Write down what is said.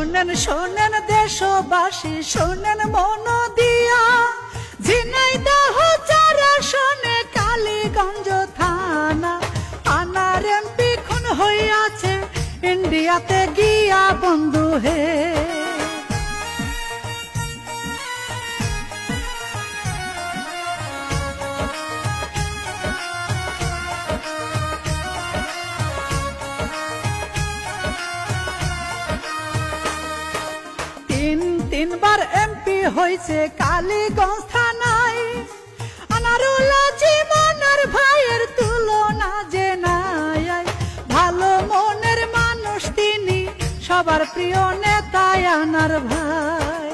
শোনেন শোনেন দেশবাসী, শোনেন মন দিয়া, ঝিনাইদহ 4 আসনে কালীগঞ্জ থানা, আনার এমপি খুন হইয়াছে ইন্ডিয়াতে গিয়া বন্ধু হে। 3 বার এমপি হয়েছে কালীগঞ্জ থানায়, আনারুল জীবনের ভাইয়ের তুলনা যে নাই। ভালো মনের মানুষ তিনি, সবার প্রিয় নেতা আনার ভাই।